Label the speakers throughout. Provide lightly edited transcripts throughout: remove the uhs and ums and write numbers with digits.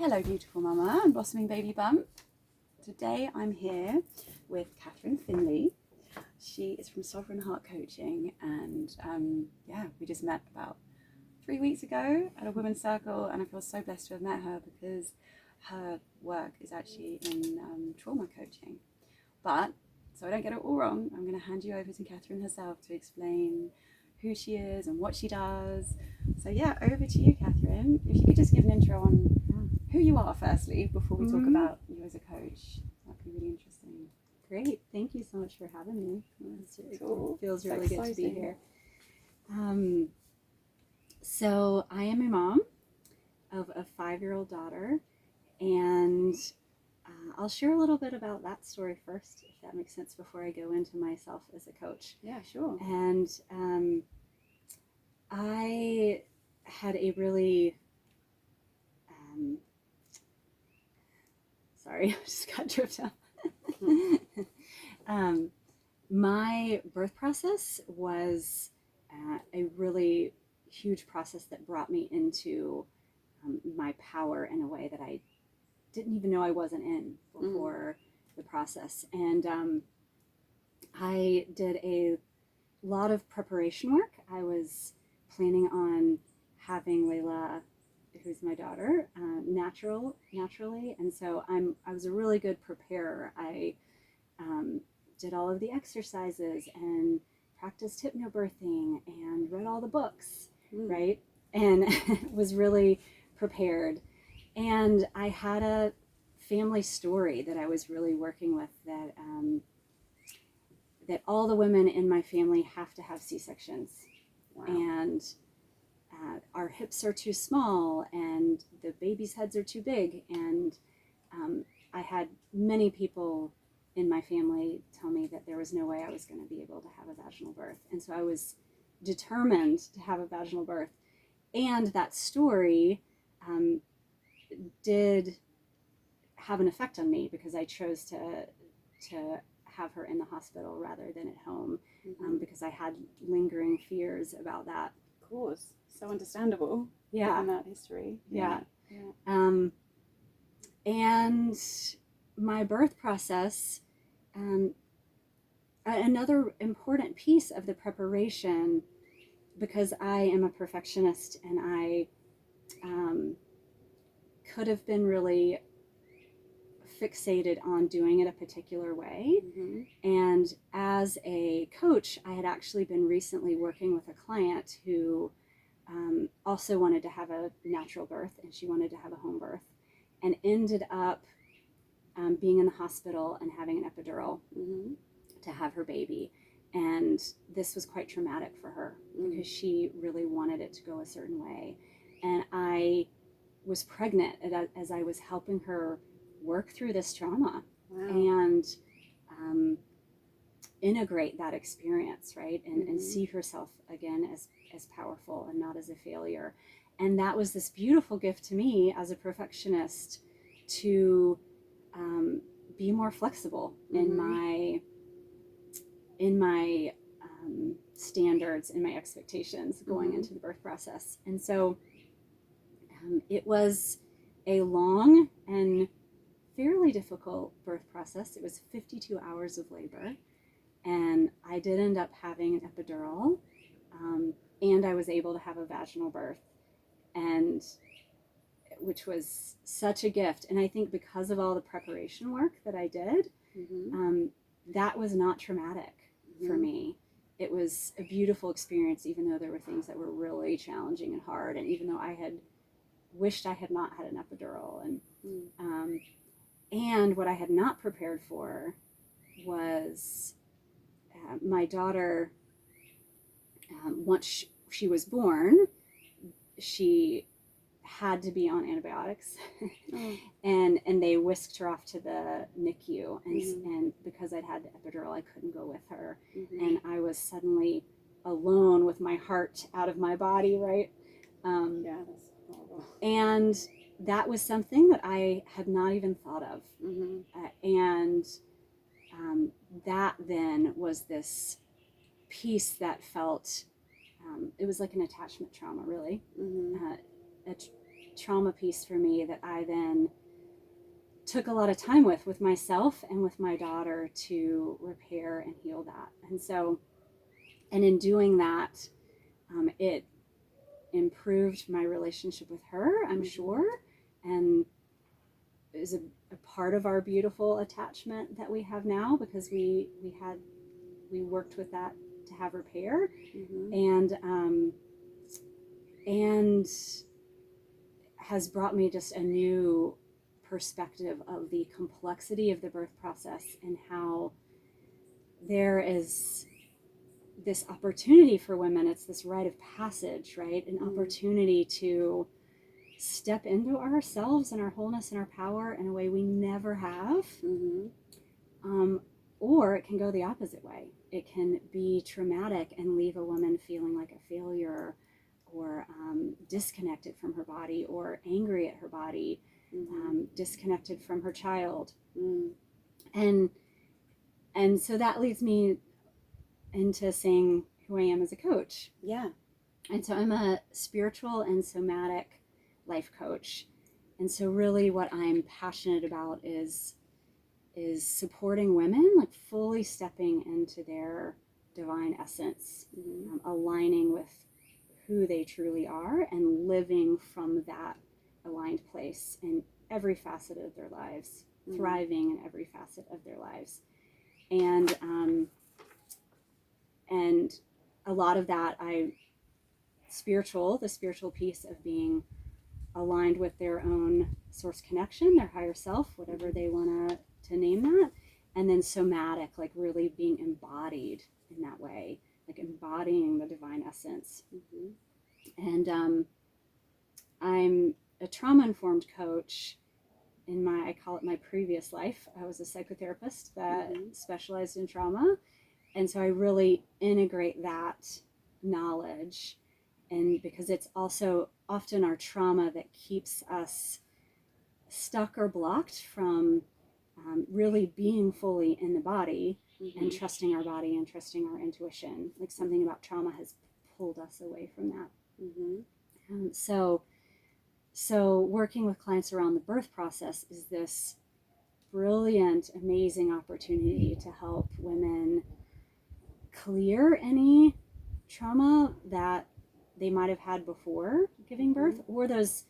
Speaker 1: Hello beautiful mama and blossoming baby bump. Today I'm here with Katherine Finley. She is from Sovereign Heart Coaching and we just met about 3 weeks ago at a women's circle, and I feel so blessed to have met her because her work is actually in trauma coaching. But so I don't get it all wrong, I'm going to hand you over to Katherine herself to explain who she is and what she does. So yeah, over to you, Katherine. If you could just give an intro on who you are firstly before we talk about you as a coach, that'd be really interesting.
Speaker 2: Great, thank you so much for having me.
Speaker 1: Cool.
Speaker 2: It feels really
Speaker 1: So
Speaker 2: good to be
Speaker 1: exciting.
Speaker 2: here. So I am a mom of a 5-year-old daughter, and I'll share a little bit about that story first, if that makes sense, before I go into myself as a coach.
Speaker 1: Yeah, sure.
Speaker 2: And I had a really sorry, I just got tripped up. My birth process was a really huge process that brought me into my power in a way that I didn't even know I wasn't in before the process. And I did a lot of preparation work. I was planning on having Layla, who's my daughter, naturally, and so I was a really good preparer. I did all of the exercises and practiced hypnobirthing and read all the books, right? And was really prepared. And I had a family story that I was really working with, that all the women in my family have to have C-sections.
Speaker 1: Wow.
Speaker 2: And our hips are too small and the babies' heads are too big. And I had many people in my family tell me that there was no way I was going to be able to have a vaginal birth. And so I was determined to have a vaginal birth. And that story did have an effect on me because I chose to have her in the hospital rather than at home, because I had lingering fears about that.
Speaker 1: Of course. So understandable.
Speaker 2: Yeah.
Speaker 1: Given that history.
Speaker 2: Yeah. And my birth process, another important piece of the preparation, because I am a perfectionist and I could have been really fixated on doing it a particular way. And as a coach, I had actually been recently working with a client who also wanted to have a natural birth, and she wanted to have a home birth, and ended up being in the hospital and having an epidural to have her baby. And this was quite traumatic for her because she really wanted it to go a certain way. And I was pregnant as I was helping her work through this trauma.
Speaker 1: Wow.
Speaker 2: And integrate that experience, right? And see herself again as powerful and not as a failure. And that was this beautiful gift to me as a perfectionist to be more flexible in my standards, in my expectations going into the birth process. And so it was a long and fairly difficult birth process. It was 52 hours of labor, and I did end up having an epidural, and I was able to have a vaginal birth, and which was such a gift. And I think because of all the preparation work that I did, that was not traumatic for me. It was a beautiful experience, even though there were things that were really challenging and hard, and even though I had wished I had not had an epidural. And what I had not prepared for was my daughter, once she was born, she had to be on antibiotics. and they whisked her off to the NICU, and because I'd had the epidural, I couldn't go with her. And I was suddenly alone with my heart out of my body, right?
Speaker 1: Yeah, that's horrible.
Speaker 2: And that was something that I had not even thought of. And that then was this piece that felt, it was like an attachment trauma, really. trauma piece for me that I then took a lot of time with myself and with my daughter to repair and heal that. And so, and in doing that, it improved my relationship with her, I'm sure, and is a part of our beautiful attachment that we have now, because we worked with that to have repair, and has brought me just a new perspective of the complexity of the birth process, and how there is this opportunity for women. It's this rite of passage, right? An opportunity to step into ourselves and our wholeness and our power in a way we never have. Or it can go the opposite way. It can be traumatic and leave a woman feeling like a failure, or disconnected from her body, or angry at her body, disconnected from her child. And so that leads me into saying who I am as a coach.
Speaker 1: Yeah.
Speaker 2: And so I'm a spiritual and somatic life coach. And so really what I'm passionate about is supporting women, like fully stepping into their divine essence, aligning with who they truly are, and living from that aligned place in every facet of their lives, thriving in every facet of their lives. And a lot of that, the spiritual piece of being aligned with their own source connection, their higher self, whatever they want to name that. And then somatic, like really being embodied in that way, like embodying the divine essence. And I'm a trauma-informed coach. I call it my previous life. I was a psychotherapist that specialized in trauma. And so I really integrate that knowledge, and because it's also often our trauma that keeps us stuck or blocked from really being fully in the body, and trusting our body and trusting our intuition. Like something about trauma has pulled us away from that. So working with clients around the birth process is this brilliant, amazing opportunity to help women clear any trauma that they might have had before giving birth, or those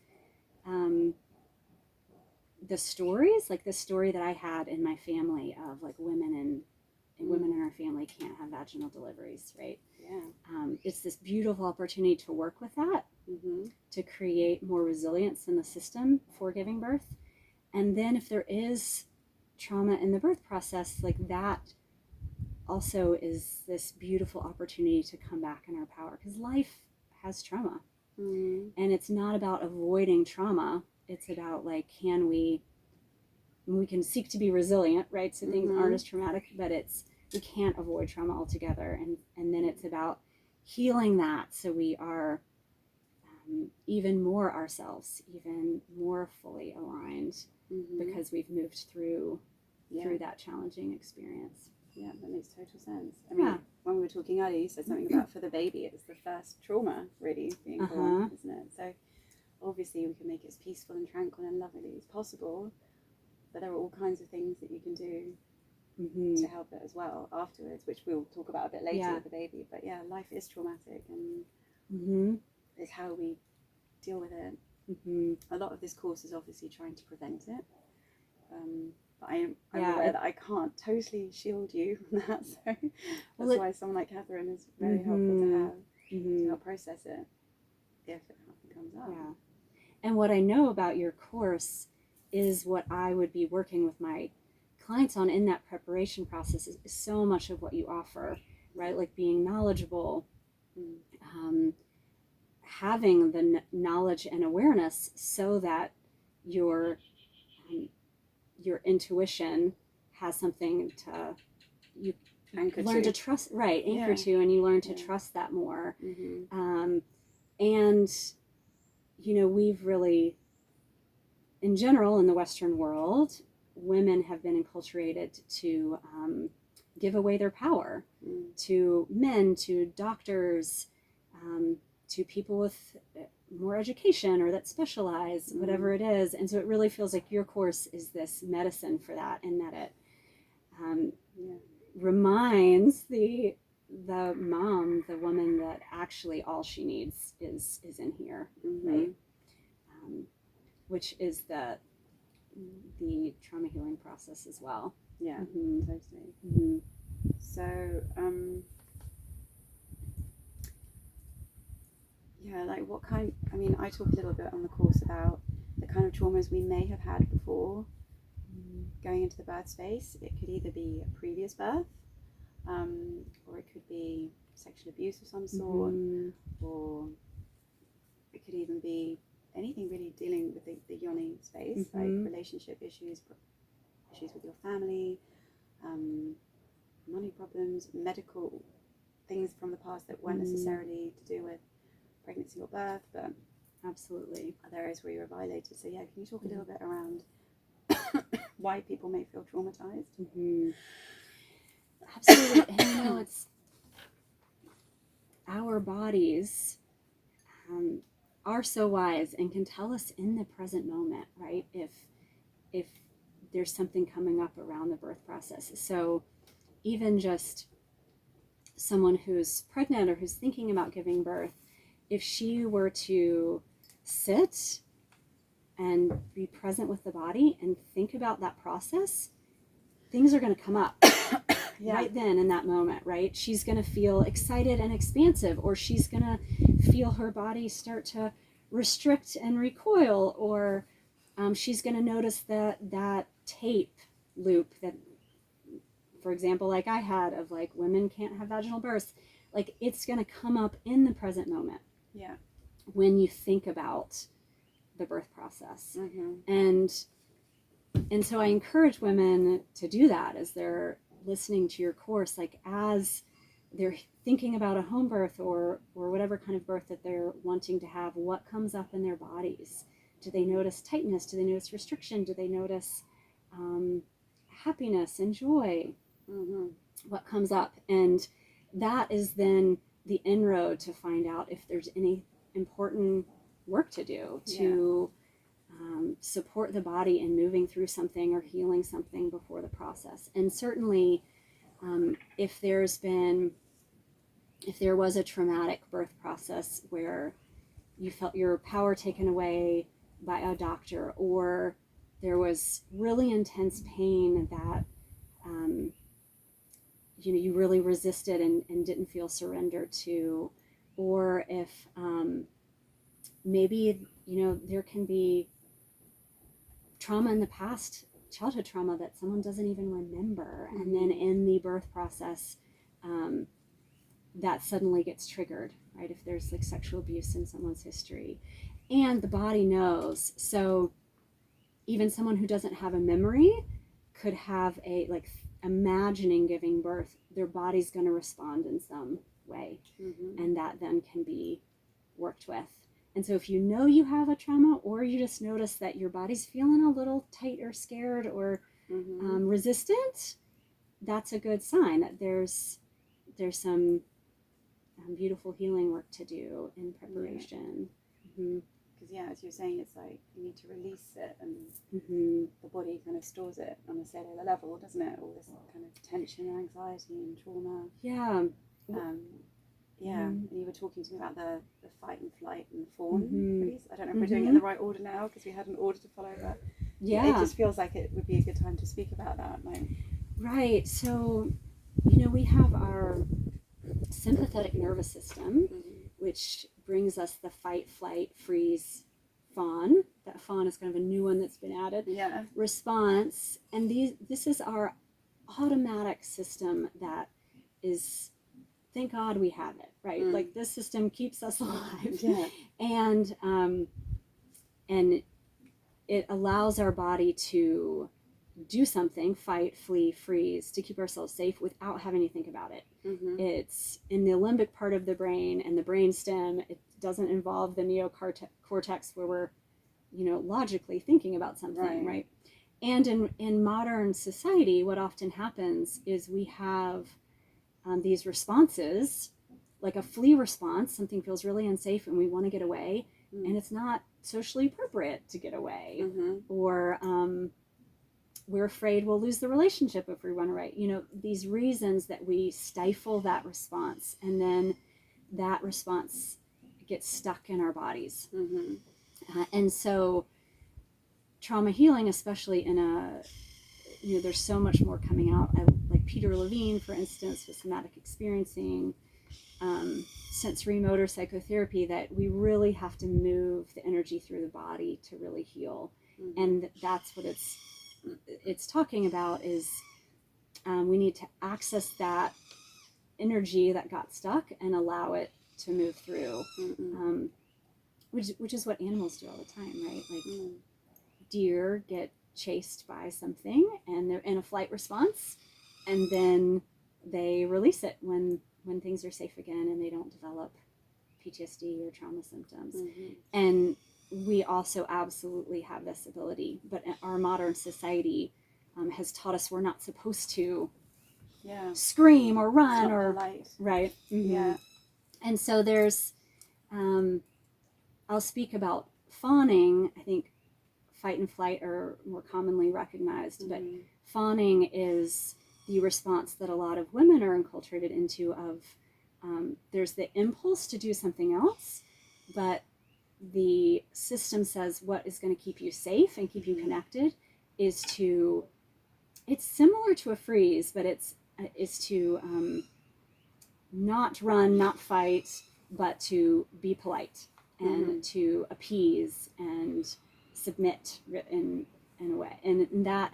Speaker 2: the stories, like the story that I had in my family of like women in our family can't have vaginal deliveries, right? It's this beautiful opportunity to work with that, to create more resilience in the system for giving birth. And then if there is trauma in the birth process, like that also is this beautiful opportunity to come back in our power, because life has trauma. And it's not about avoiding trauma. It's about like, we can seek to be resilient, right? So things aren't as traumatic, but we can't avoid trauma altogether. And then it's about healing that, so we are even more ourselves, even more fully aligned, because we've moved through that challenging experience.
Speaker 1: Yeah, that makes total sense. I mean, when we were talking earlier, you said something about for the baby, it's the first trauma really being born, isn't it? So obviously we can make it as peaceful and tranquil and lovely as possible, but there are all kinds of things that you can do to help it as well afterwards, which we'll talk about a bit later with the baby. But yeah, life is traumatic, and it's how we deal with it. A lot of this course is obviously trying to prevent it. But I'm aware that I can't totally shield you from that, so that's why someone like Katherine is very helpful to have to help process it if it comes up.
Speaker 2: And what I know about your course is what I would be working with my clients on in that preparation process is so much of what you offer, right? Like being knowledgeable, having the knowledge and awareness so that your intuition has something to learn to trust, right? Anchor to, and you learn to trust that more. And we've really, in general, in the Western world, women have been enculturated to give away their power to men, to doctors, to people with more education or that specialize, whatever it is. And so it really feels like your course is this medicine for that, and that it reminds the mom, the woman, that actually all she needs is in here, right? Which is the trauma healing process as well.
Speaker 1: Yeah, totally. So, yeah, like what kind, I mean, I talk a little bit on the course about the kind of traumas we may have had before going into the birth space. It could either be a previous birth, or it could be sexual abuse of some sort, or it could even be anything really dealing with the yoni space, like relationship issues with your family, money problems, medical things from the past that weren't necessarily to do with pregnancy or birth, but
Speaker 2: absolutely
Speaker 1: other areas where you were violated. So yeah, can you talk a little bit around why people may feel traumatized?
Speaker 2: Absolutely. And it's our bodies are so wise and can tell us in the present moment, right, if there's something coming up around the birth process. So even just someone who's pregnant or who's thinking about giving birth, if she were to sit and be present with the body and think about that process, things are going to come up right then in that moment, right? She's going to feel excited and expansive, or she's going to feel her body start to restrict and recoil, or she's going to notice that tape loop that, for example, like I had, of like women can't have vaginal births, like it's going to come up in the present moment.
Speaker 1: Yeah.
Speaker 2: When you think about the birth process. And so I encourage women to do that as they're listening to your course, like as they're thinking about a home birth or whatever kind of birth that they're wanting to have, what comes up in their bodies? Do they notice tightness? Do they notice restriction? Do they notice happiness and joy? What comes up? And that is then the inroad to find out if there's any important work to do to support the body in moving through something or healing something before the process. And certainly if there was a traumatic birth process where you felt your power taken away by a doctor, or there was really intense pain that you really resisted and didn't feel surrendered to, or if maybe there can be trauma in the past, childhood trauma that someone doesn't even remember, and then in the birth process that suddenly gets triggered, right? If there's like sexual abuse in someone's history, and the body knows. So even someone who doesn't have a memory could have imagining giving birth, their body's going to respond in some way, and that then can be worked with. And so if you know you have a trauma, or you just notice that your body's feeling a little tight or scared or resistant, that's a good sign that there's some beautiful healing work to do in preparation.
Speaker 1: Because as you're saying, it's like you need to release it, and the body kind of stores it on a cellular level, doesn't it? All this kind of tension and anxiety and trauma. And you were talking to me about the fight and flight and fawn release. I don't know if we're doing it in the right order now, because we had an order to follow, but it just feels like it would be a good time to speak about that.
Speaker 2: Right. So, we have our sympathetic nervous system, which brings us the fight, flight, freeze, fawn. That fawn is kind of a new one that's been added. Response. And this is our automatic system that is, thank God we have it, right? Like this system keeps us alive. And it allows our body to do something, fight, flee, freeze, to keep ourselves safe without having to think about it. It's in the limbic part of the brain and the brain stem. It doesn't involve the neocortex where we're, logically thinking about something, right? And in modern society, what often happens is we have these responses like a flee response. Something feels really unsafe and we want to get away, and it's not socially appropriate to get away, or we're afraid we'll lose the relationship if we run away. You know, these reasons that we stifle that response, and then that response gets stuck in our bodies. And so trauma healing, especially in a, you know, there's so much more coming out. Like Peter Levine, for instance, with somatic experiencing, sensory motor psychotherapy, that we really have to move the energy through the body to really heal. And that's what it's talking about, is we need to access that energy that got stuck and allow it to move through, which is what animals do all the time, right? Like deer get chased by something and they're in a flight response, and then they release it when things are safe again and they don't develop PTSD or trauma symptoms. And we also absolutely have this ability, but our modern society has taught us we're not supposed to scream or run or
Speaker 1: polite.
Speaker 2: Right. And so there's I'll speak about fawning. I think fight and flight are more commonly recognized, but fawning is the response that a lot of women are enculturated into, of there's the impulse to do something else, but the system says what is going to keep you safe and keep you connected is to, it's similar to a freeze, but it's to not run, not fight, but to be polite and to appease and submit in a way, and that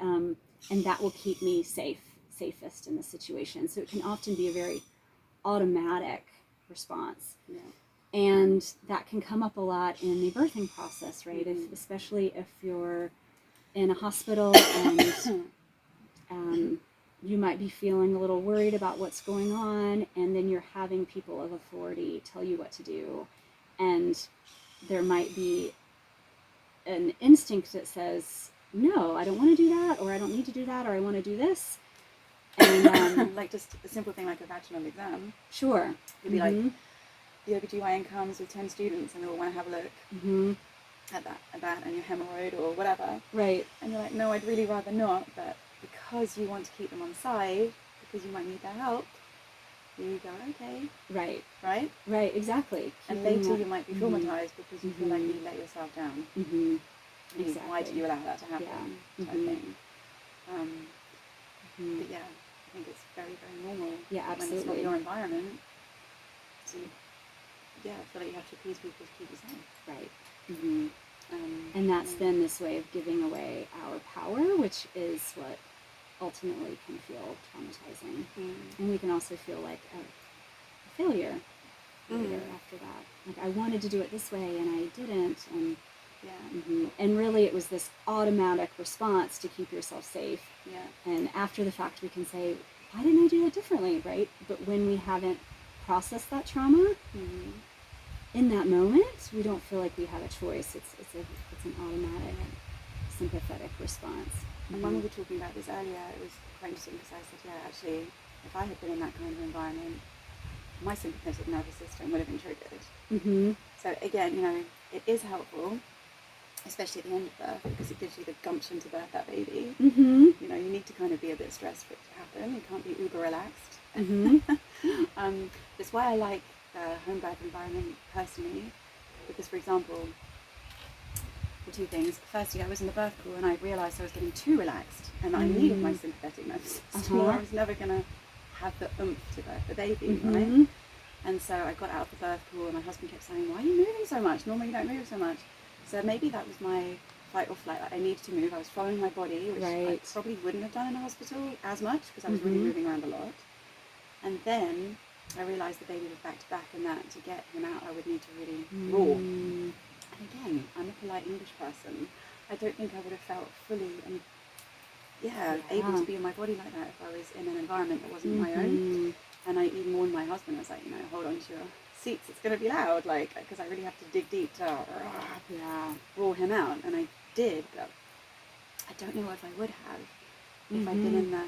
Speaker 2: will keep me safest in the situation. So it can often be a very automatic response, and that can come up a lot in the birthing process, right? Especially if you're in a hospital and you might be feeling a little worried about what's going on, and then you're having people of authority tell you what to do, and there might be an instinct that says, no, I don't want to do that, or I don't need to do that, or I want to do this. And
Speaker 1: like just a simple thing like a vaginal exam.
Speaker 2: Sure.
Speaker 1: You'd be like, the OBGYN comes with 10 students and they all want to have a look at that and your hemorrhoid or whatever.
Speaker 2: Right.
Speaker 1: And you're like, no, I'd really rather not, but because you want to keep them on side, because you might need their help, you go, okay.
Speaker 2: Right.
Speaker 1: Right?
Speaker 2: Right, exactly.
Speaker 1: And later you might be traumatized because you feel like you let yourself down.
Speaker 2: Exactly.
Speaker 1: Why did you allow that to happen? Type thing. But yeah, I think it's very, very normal.
Speaker 2: Yeah, absolutely.
Speaker 1: When it's not your environment to, feel like you have to appease people to keep you safe.
Speaker 2: Right. And that's then this way of giving away our power, which is what ultimately can feel traumatizing. And we can also feel like a failure later after that. Like, I wanted to do it this way and I didn't. And and really it was this automatic response to keep yourself safe. And after the fact we can say, why didn't I do that differently, right? But when we haven't processed that trauma, in that moment, we don't feel like we have a choice. It's an automatic, sympathetic response.
Speaker 1: And when we were talking about this earlier, it was quite interesting because I said, actually, if I had been in that kind of environment, my sympathetic nervous system would have been triggered. So again, it is helpful, especially at the end of birth, because it gives you the gumption to birth that baby. You need to kind of be a bit stressed for it to happen. You can't be uber relaxed. That's why I like the home birth environment personally, because, for example, for two things. Firstly, I was in the birth pool and I realised I was getting too relaxed and I needed my sympathetic nervous system, or I was never going to have the oomph to birth the baby, right? And so I got out of the birth pool and my husband kept saying, why are you moving so much? Normally you don't move so much. So maybe that was my fight or flight. Like, I needed to move. I was following my body, which I probably wouldn't have done in a hospital as much because I was really moving around a lot. And then I realised the baby was back to back, and that to get him out I would need to really roar. And again, I'm a polite English person. I don't think I would have felt fully and able to be in my body like that if I was in an environment that wasn't my own. And I even warned my husband. I was like, hold on to your seats, it's going to be loud, like, because I really have to dig deep to roar him out. And I did, but I don't know if I would have if I'd been in the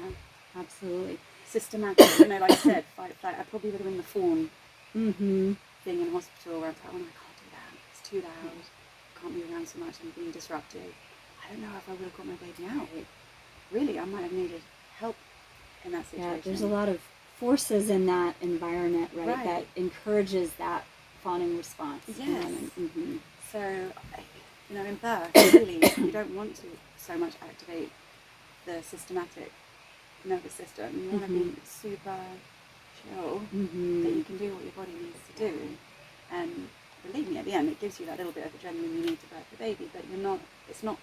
Speaker 2: absolutely
Speaker 1: systematic, like I said, fight, flight. I probably would have been the fawn
Speaker 2: Mm-hmm.
Speaker 1: being in hospital where I'm like, oh no, I can't do that. It's too loud. I can't move around so much. I'm being disruptive. I don't know if I would have got my baby out. Really, I might have needed help in that situation.
Speaker 2: Yeah, there's a lot of forces in that environment, right? That encourages that fawning response.
Speaker 1: Yes.
Speaker 2: Mm-hmm.
Speaker 1: So, you know, in birth, really, you don't want to so much activate the systematic nervous system. You want to be super chill, that you can do what your body needs to do. And believe me, at the end, it gives you that little bit of adrenaline you need to birth the baby, but it's not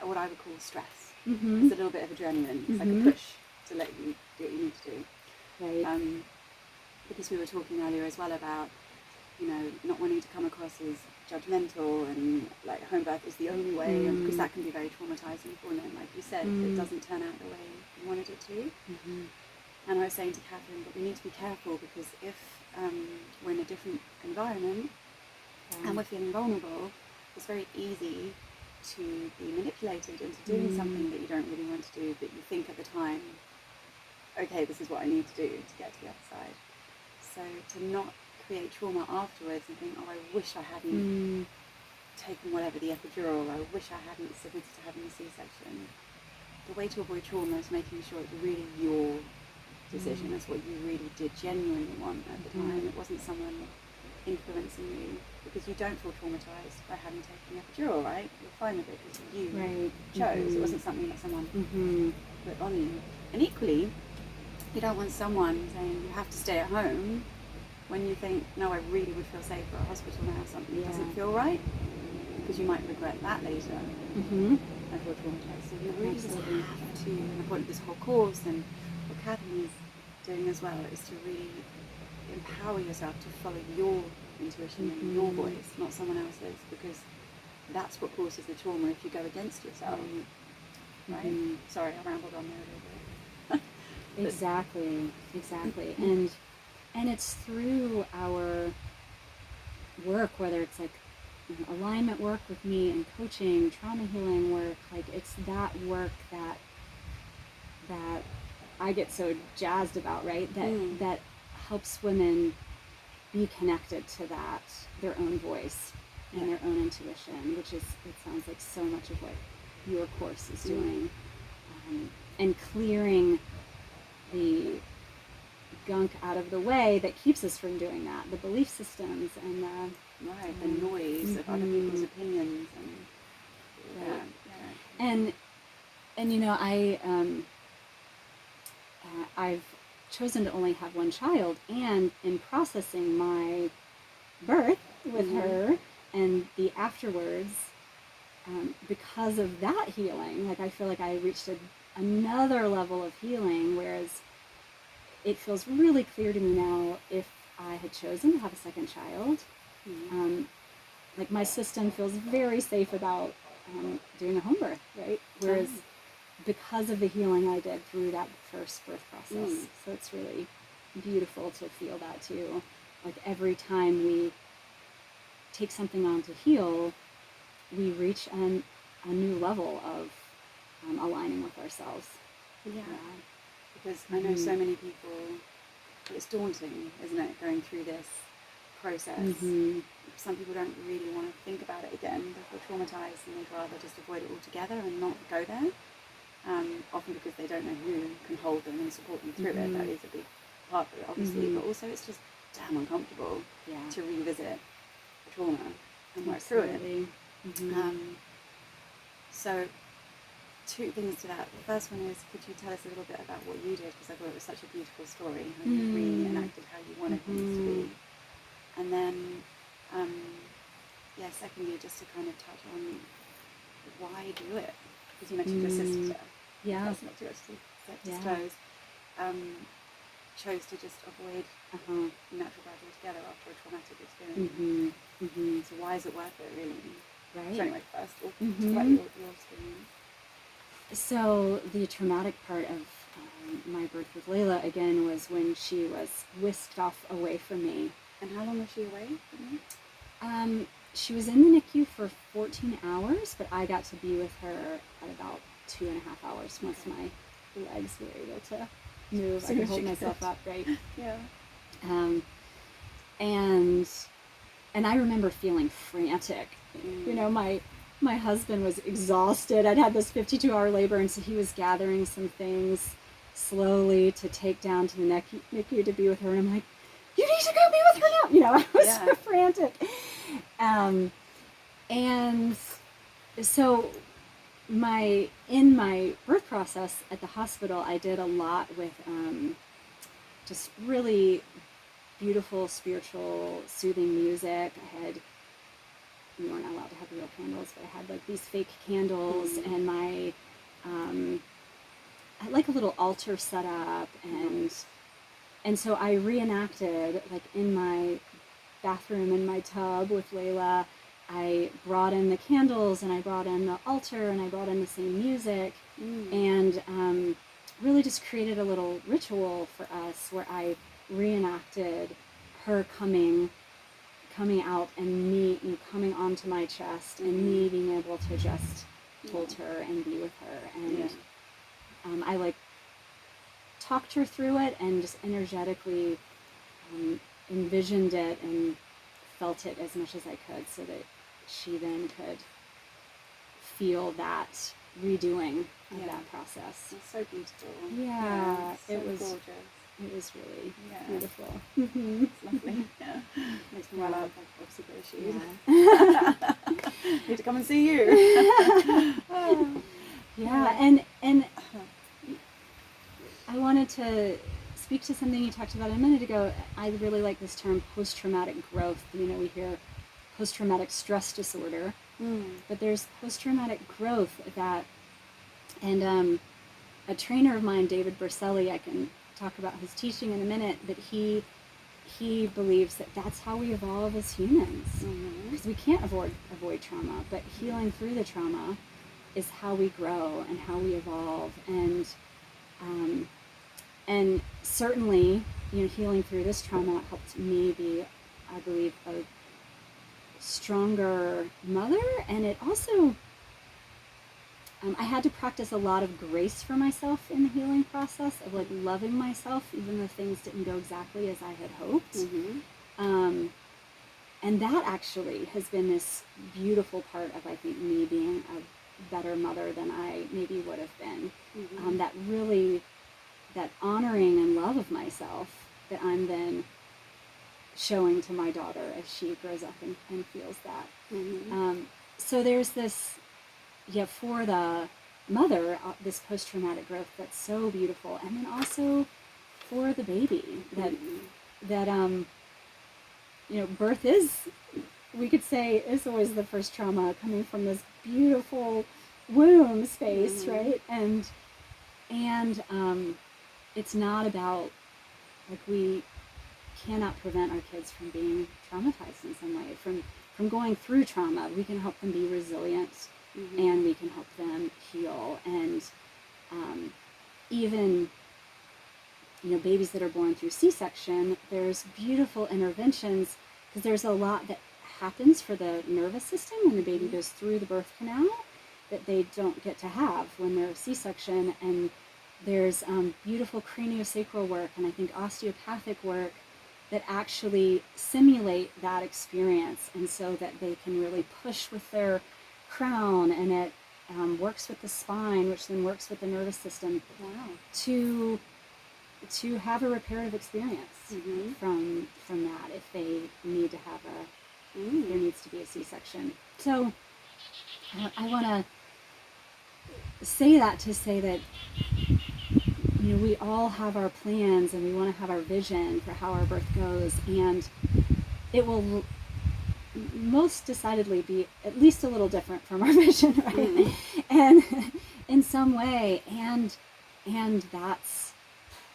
Speaker 1: what I would call stress. It's a little bit of adrenaline. It's like a push to let you do what you need to do.
Speaker 2: Right.
Speaker 1: Because we were talking earlier as well about, you know, not wanting to come across as judgmental and like home birth is the only way, and because that can be very traumatizing for women, like you said, if it doesn't turn out the way you wanted it to. And I was saying to Katherine, but we need to be careful, because if we're in a different environment and we're feeling vulnerable, it's very easy to be manipulated into doing something that you don't really want to do, but you think at the time, okay, this is what I need to do to get to the other side. So to not create trauma afterwards and think, oh, I wish I hadn't taken whatever, the epidural, I wish I hadn't submitted to having a C-section. The way to avoid trauma is making sure it's really your decision. It's what you really did genuinely want at the time. It wasn't someone influencing you, because you don't feel traumatized by having taken the epidural, right? You're fine with it because you chose. It wasn't something that someone put on you. And equally, you don't want someone saying you have to stay at home when you think, no, I really would feel safer at hospital now if something doesn't feel right, because you might regret that later and feel traumatized. So you really just have to, and the point of this whole course and what Katherine is doing as well, is to really empower yourself to follow your intuition and your voice, not someone else's, because that's what causes the trauma if you go against yourself. Right? Sorry, I rambled on there a little bit.
Speaker 2: Exactly. And it's through our work, whether it's like, you know, alignment work with me and coaching, trauma healing work, like it's that work that I get so jazzed about, right? That helps women be connected to that, their own voice and their own intuition, which is, it sounds like so much of what your course is doing. And clearing the gunk out of the way that keeps us from doing that, the belief systems and
Speaker 1: the noise of other people's opinions and
Speaker 2: and you know, I've chosen to only have one child, and in processing my birth with her and the afterwards, because of that healing, like I feel like I reached another level of healing, whereas it feels really clear to me now, if I had chosen to have a second child, like my system feels very safe about doing a home birth, right? Whereas because of the healing I did through that first birth process. So it's really beautiful to feel that too. Like every time we take something on to heal, we reach a new level of aligning with ourselves.
Speaker 1: Because I know so many people, it's daunting, isn't it, going through this process. Some people don't really want to think about it again. They feel traumatized and they'd rather just avoid it altogether and not go there. Often because they don't know who can hold them and support them through it. That is a big part of it, obviously. But also it's just damn uncomfortable to revisit the trauma and work through it. So two things to that. The first one is, could you tell us a little bit about what you did? Because I thought it was such a beautiful story, and you really enacted how you wanted things to be. And then, secondly, just to kind of touch on why do it? Because you mentioned your sister. That's not too much to disclose. Chose to just avoid natural birth altogether after a traumatic experience. So why is it worth it, really?
Speaker 2: Right.
Speaker 1: So anyway, first, we'll talk about your experience.
Speaker 2: So the traumatic part of my birth with Layla, again, was when she was whisked off away from me.
Speaker 1: And how long was she away from you?
Speaker 2: She was in the NICU for 14 hours, but I got to be with her at about 2.5 hours once my legs were able to move. I could hold myself up, right? and I remember feeling frantic. You know, my husband was exhausted. I'd had this 52-hour labor, and so he was gathering some things slowly to take down to the NICU to be with her. And I'm like, you need to go be with her now. You know, I was so frantic. And so in my birth process at the hospital, I did a lot with just really beautiful, spiritual, soothing music. We weren't allowed to have real candles, but I had like these fake candles, and I had like a little altar set up, and so I reenacted, like in my bathroom in my tub with Layla. I brought in the candles, and I brought in the altar, and I brought in the same music, and really just created a little ritual for us where I reenacted her coming out, and me, you know, coming onto my chest, and me being able to just hold her and be with her. And I like talked her through it, and just energetically envisioned it and felt it as much as I could, so that she then could feel that redoing of that process.
Speaker 1: It's so beautiful.
Speaker 2: Yeah,
Speaker 1: so
Speaker 2: it was
Speaker 1: gorgeous.
Speaker 2: It was really beautiful.
Speaker 1: It's lovely. Yeah. Makes me well out of obviously. Need to come and see you.
Speaker 2: And I wanted to speak to something you talked about a minute ago. I really like this term, post-traumatic growth. You know, we hear post-traumatic stress disorder, but there's post-traumatic growth and a trainer of mine, David Berselli, I can talk about his teaching in a minute, but he believes that that's how we evolve as humans, because we can't avoid trauma, but healing through the trauma is how we grow and how we evolve. And certainly, you know, healing through this trauma helped me be, I believe, a stronger mother. And it also, I had to practice a lot of grace for myself in the healing process, of like loving myself even though things didn't go exactly as I had hoped. And that actually has been this beautiful part of, I think, me being a better mother than I maybe would have been. That honoring and love of myself that I'm then showing to my daughter as she grows up and feels that. So there's this, for the mother, this post-traumatic growth that's so beautiful, and then also for the baby that you know, birth is, we could say, is always the first trauma, coming from this beautiful womb space, right? And it's not about, like, we cannot prevent our kids from being traumatized in some way, from going through trauma. We can help them be resilient, and we can help them heal. And even, you know, babies that are born through C-section, there's beautiful interventions, because there's a lot that happens for the nervous system when the baby goes through the birth canal that they don't get to have when they're C-section. And there's beautiful craniosacral work, and I think osteopathic work, that actually simulate that experience, and so that they can really push with their crown, and it works with the spine, which then works with the nervous system, to have a reparative experience from that, if they need to have there needs to be a C-section. So I want to say that to say that, you know, we all have our plans, and we want to have our vision for how our birth goes, and it will most decidedly be at least a little different from our vision, right? And in some way, and that's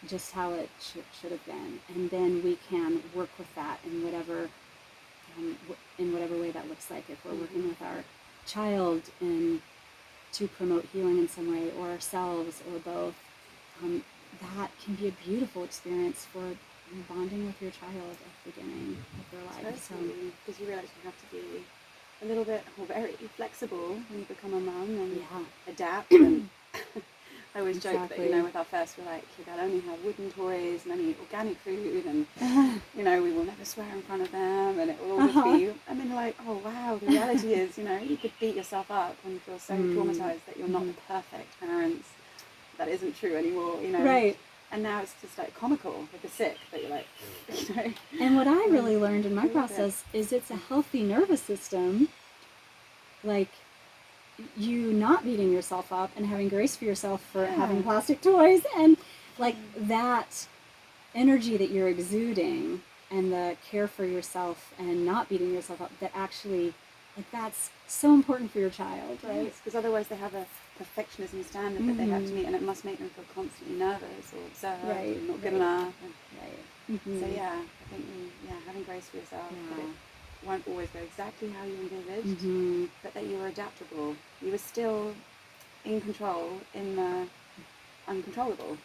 Speaker 2: just how it should have been. And then we can work with that in whatever way that looks like. If we're working with our child to promote healing in some way, or ourselves, or both, that can be a beautiful experience for bonding with your child at the beginning of their life.
Speaker 1: Because you realise you have to be a little bit, or very flexible when you become a mum, and adapt and I always joke that,
Speaker 2: Exactly.
Speaker 1: you know, with our first, we're like, they'll only have wooden toys and only eat organic food, and, you know, we will never swear in front of them, and it will all just be, I mean, like, oh, wow, the reality is, you know, you could beat yourself up when you feel so traumatized that you're not the perfect parents. That isn't true anymore, you know.
Speaker 2: Right.
Speaker 1: And now it's just like comical with the sick that you're like, you know.
Speaker 2: And what I really learned in my process is it's a healthy nervous system, like you not beating yourself up and having grace for yourself for having plastic toys, and like that energy that you're exuding and the care for yourself and not beating yourself up, that actually, like, that's so important for your child, right?
Speaker 1: Because otherwise they have a perfectionism standard that they have to meet, and it must make them feel constantly nervous or observed or not good enough. And so yeah, I think having grace for yourself, that it won't always go exactly how you envisaged, but that you were adaptable. You were still in control in the uncontrollable.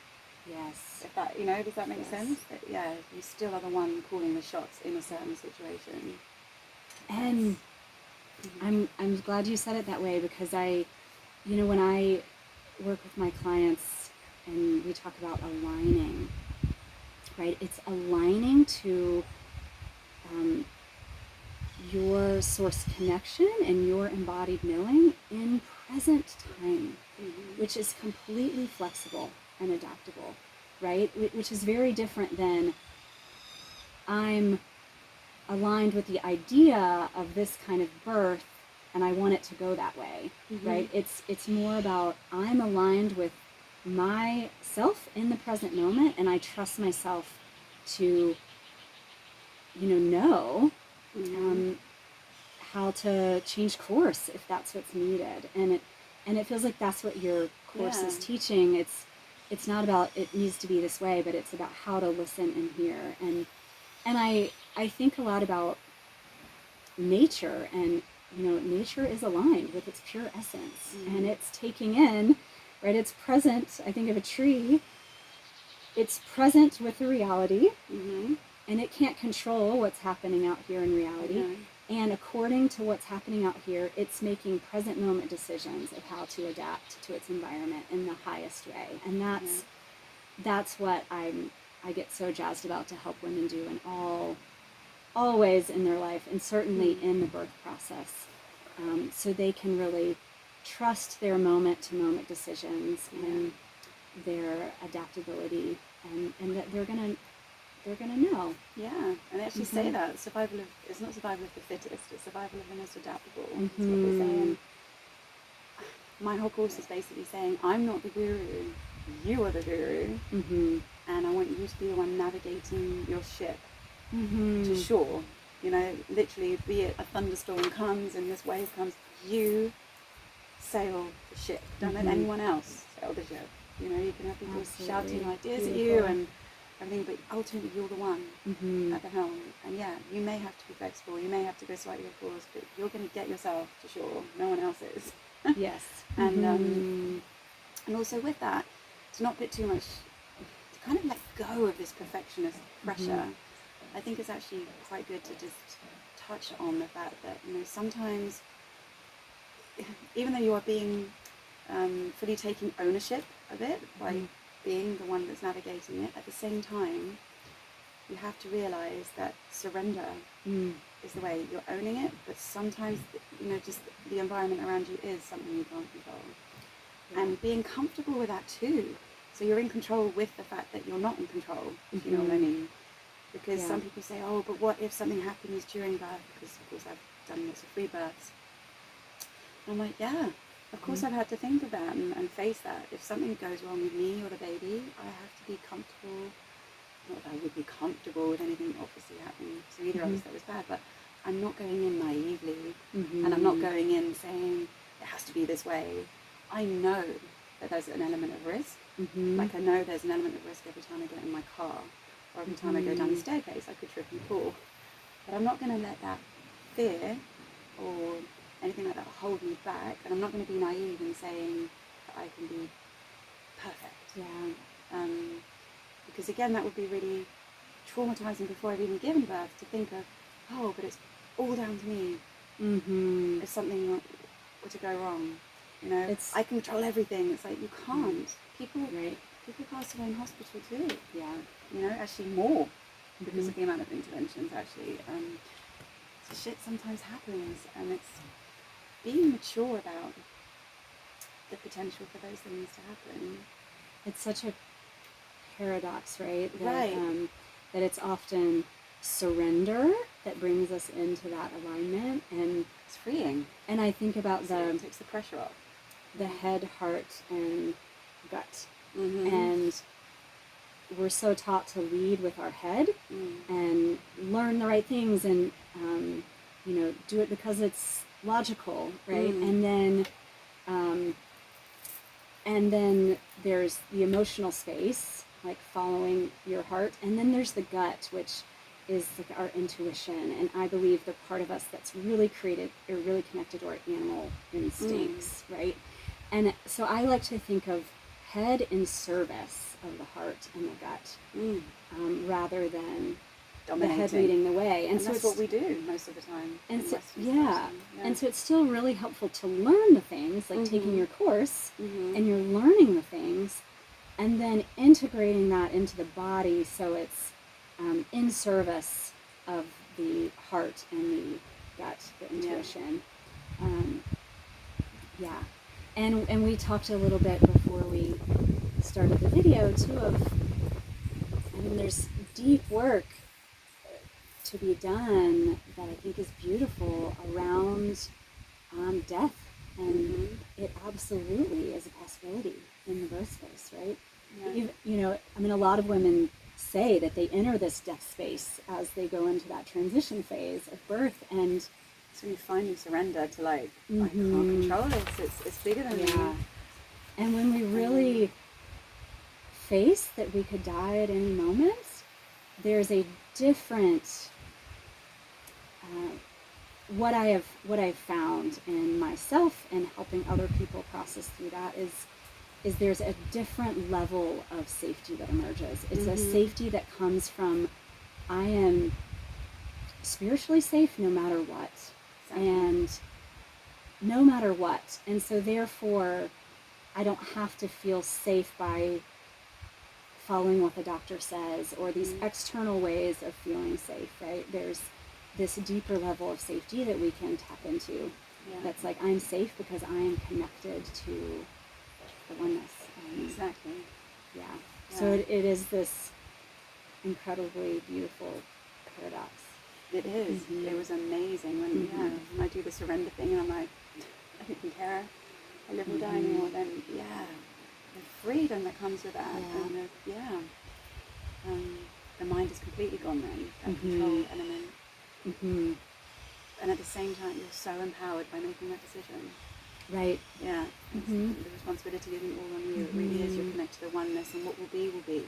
Speaker 2: Yes.
Speaker 1: If that, you know, does that make sense? That, you still are the one calling the shots in a certain situation.
Speaker 2: And I'm glad you said it that way, because when I work with my clients and we talk about aligning, right? It's aligning to your source connection and your embodied knowing in present time, which is completely flexible and adaptable, right? Which is very different than I'm aligned with the idea of this kind of birth and I want it to go that way, right? It's more about I'm aligned with myself in the present moment, and I trust myself to, know how to change course if that's what's needed. And it feels like that's what your course is teaching. It's not about it needs to be this way, but it's about how to listen and hear. And I think a lot about nature, and nature is aligned with its pure essence, and it's taking in, right? It's present. I think of a tree. It's present with the reality, and it can't control what's happening out here in reality. And according to what's happening out here, it's making present moment decisions of how to adapt to its environment in the highest way. And that's what I get so jazzed about to help women do in all ways in their life, and certainly in the birth process, so they can really trust their moment-to-moment decisions and their adaptability, and that they're gonna know.
Speaker 1: Yeah, and they actually say that it's not survival of the fittest, it's survival of the most adaptable. That's what they say. And my whole course is basically saying, I'm not the guru, you are the guru, and I want you to be the one navigating your ship to shore. You know, literally, be it a thunderstorm comes and this wave comes, you sail the ship. Don't let anyone else sail the ship. You know, you can have people shouting ideas at you and everything, but ultimately you're the one at the helm. And you may have to be flexible, you may have to go slightly off course, but you're going to get yourself to shore. No one else is.
Speaker 2: Yes.
Speaker 1: And also with that, to not put too much, to kind of let go of this perfectionist pressure. I think it's actually quite good to just touch on the fact that, sometimes, even though you are being fully taking ownership of it by being the one that's navigating it, at the same time, you have to realize that surrender is the way. You're owning it, but sometimes, just the environment around you is something you can't control. And being comfortable with that too. So you're in control with the fact that you're not in control, if you know what I mean. Because some people say, oh, but what if something happens during birth? Because, of course, I've done lots of free births. And I'm like, of course I've had to think of that and face that. If something goes wrong with me or the baby, I have to be comfortable. Not that I would be comfortable with anything obviously happening to either of us that was bad, but I'm not going in naively, and I'm not going in saying it has to be this way. I know that there's an element of risk. Like I know there's an element of risk every time I get in my car, or every time I go down the staircase. I could trip and fall. But I'm not going to let that fear or anything like that hold me back, and I'm not going to be naive in saying that I can be perfect. Because again, that would be really traumatizing before I've even given birth, to think of, oh, but it's all down to me if something were to go wrong. You know, I control everything. It's like, you can't. People pass away in hospital too.
Speaker 2: Yeah.
Speaker 1: You know, actually more because of the amount of interventions, actually. So shit sometimes happens, and it's being mature about the potential for those things to happen.
Speaker 2: It's such a paradox, right?
Speaker 1: Right.
Speaker 2: That it's often surrender that brings us into that alignment, and
Speaker 1: it's freeing.
Speaker 2: And I think about
Speaker 1: it takes the pressure off.
Speaker 2: The head, heart, and gut.
Speaker 1: Mm-hmm.
Speaker 2: And we're so taught to lead with our head and learn the right things, and you know, do it because it's logical, right? And then there's the emotional space, like following your heart, and then there's the gut, which is like our intuition, and I believe the part of us that's really created or really connected to our animal instincts, right? And so I like to think of head in service of the heart and the gut, rather than the head leading the way.
Speaker 1: And so that's what we do most of the time.
Speaker 2: And so, and so it's still really helpful to learn the things, like taking your course, and you're learning the things, and then integrating that into the body, so it's in service of the heart and the gut, the intuition. And we talked a little bit before we started the video too of, I mean, there's deep work to be done that I think is beautiful around death, and it absolutely is a possibility in the birth space, right? Yeah. You know, I mean, a lot of women say that they enter this death space as they go into that transition phase of birth, and
Speaker 1: so you finally surrender to, like, I can't control this, it's bigger than me.
Speaker 2: And when we really face that we could die at any moment, there's a different what I've found in myself and helping other people process through that is there's a different level of safety that emerges. It's a safety that comes from, I am spiritually safe no matter what. Exactly. And no matter what. And so therefore, I don't have to feel safe by following what the doctor says or these external ways of feeling safe, right? There's this deeper level of safety that we can tap into. That's like, I'm safe because I am connected to the oneness.
Speaker 1: Exactly.
Speaker 2: Yeah. So it is this incredibly beautiful paradox.
Speaker 1: It is. It was amazing when I do the surrender thing, and I'm like, I don't even care. I live or die anymore. Then the freedom that comes with that, and the mind is completely gone then. That control element. And at the same time, you're so empowered by making that decision.
Speaker 2: Right.
Speaker 1: Yeah. The responsibility isn't all on you. It really is. You're connected to the oneness, and what will be will be.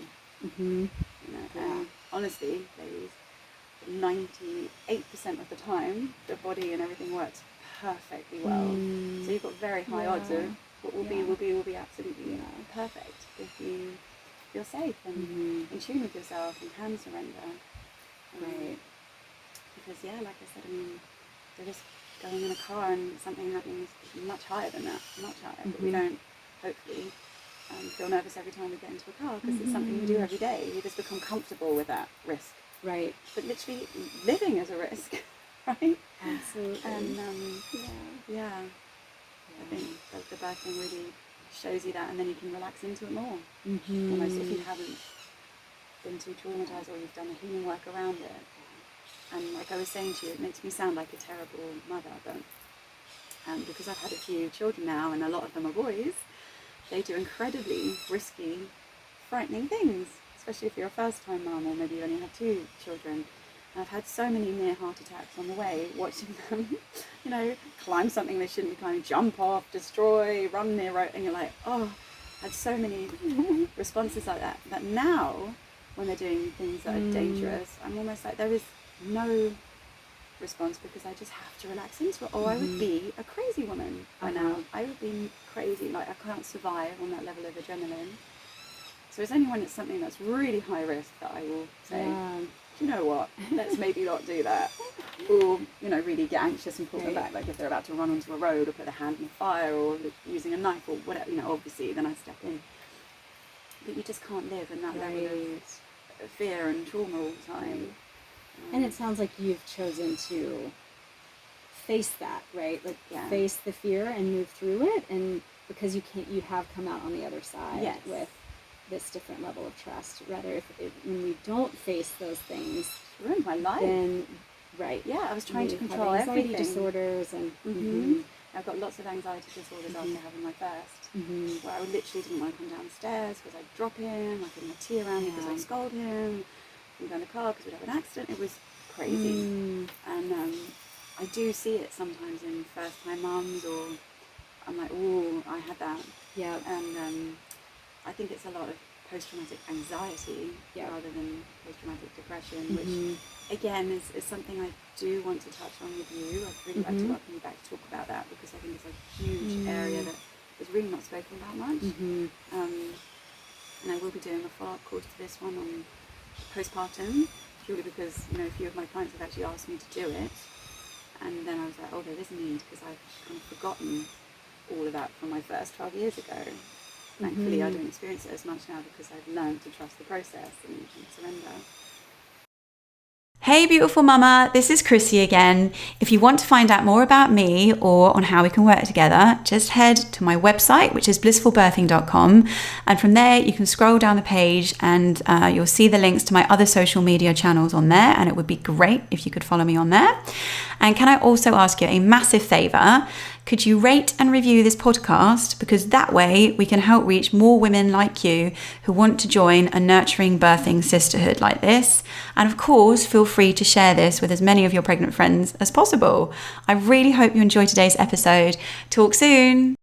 Speaker 1: You know. And honestly, ladies, 98% of the time, the body and everything works perfectly well. So you've got very high odds of what will be absolutely perfect if you feel safe and in tune with yourself and can surrender.
Speaker 2: Right.
Speaker 1: Because like I said, I mean, the risk going in a car and something happening is much higher than that, much higher. But we don't, hopefully, feel nervous every time we get into a car, because it's something we do every day. You just become comfortable with that risk.
Speaker 2: Right.
Speaker 1: But literally living is a risk, right?
Speaker 2: Absolutely.
Speaker 1: And I think the birthing really shows you that, and then you can relax into it more. Almost, if you haven't been too traumatized, or you've done the healing work around it. And like I was saying to you, it makes me sound like a terrible mother, but because I've had a few children now, and a lot of them are boys, they do incredibly risky, frightening things, especially if you're a first-time mum, or maybe you only have 2 children. And I've had so many near heart attacks on the way, watching them, you know, climb something they shouldn't be climbing, jump off, destroy, run near road, and you're like, oh, I had so many responses like that. But now, when they're doing things that are dangerous, I'm almost like, there is no response, because I just have to relax into it, or I would be a crazy woman by now. I would be crazy, like I can't survive on that level of adrenaline. So it's only when it's something that's really high risk that I will say, do you know what, let's maybe not do that. or really get anxious and pull them back, like if they're about to run onto a road or put their hand in the fire or using a knife or whatever, obviously then I step in. But you just can't live in that level of fear and trauma all the time.
Speaker 2: And it sounds like you've chosen to face that, right? Like face the fear and move through it, and because you have come out on the other side with this different level of trust. Rather, if when we don't face those things,
Speaker 1: ruined my life.
Speaker 2: Then I
Speaker 1: was trying to control
Speaker 2: anxiety
Speaker 1: everything.
Speaker 2: Disorders and
Speaker 1: I've got lots of anxiety disorders after having my first, where I literally didn't want to come down the stairs because I'd drop him, I'd bring my tea around because I'd scold him, we'd go in the car because we'd have an accident. It was crazy. And I do see it sometimes in first-time mums, or I'm like, oh, I had that.
Speaker 2: Yeah.
Speaker 1: And I think it's a lot of post-traumatic anxiety rather than post-traumatic depression, which again is something I do want to touch on with you. I'd really like to welcome you back to talk about that, because I think it's a huge area that is really not spoken about much. And I will be doing a follow-up course to this one on postpartum, purely because a few of my clients have actually asked me to do it, and then I was like, oh, there is a need, because I've kind of forgotten all of that from my first 12 years ago. Thankfully, I don't experience it as much now because I've learned to trust the process and surrender. Hey beautiful mama, this is Chrissy again. If you want to find out more about me or on how we can work together, just head to my website, which is blissfulbirthing.com, and from there you can scroll down the page and you'll see the links to my other social media channels on there, and it would be great if you could follow me on there. And can I also ask you a massive favour? Could you rate and review this podcast? Because that way we can help reach more women like you who want to join a nurturing birthing sisterhood like this. And of course, feel free to share this with as many of your pregnant friends as possible. I really hope you enjoyed today's episode. Talk soon.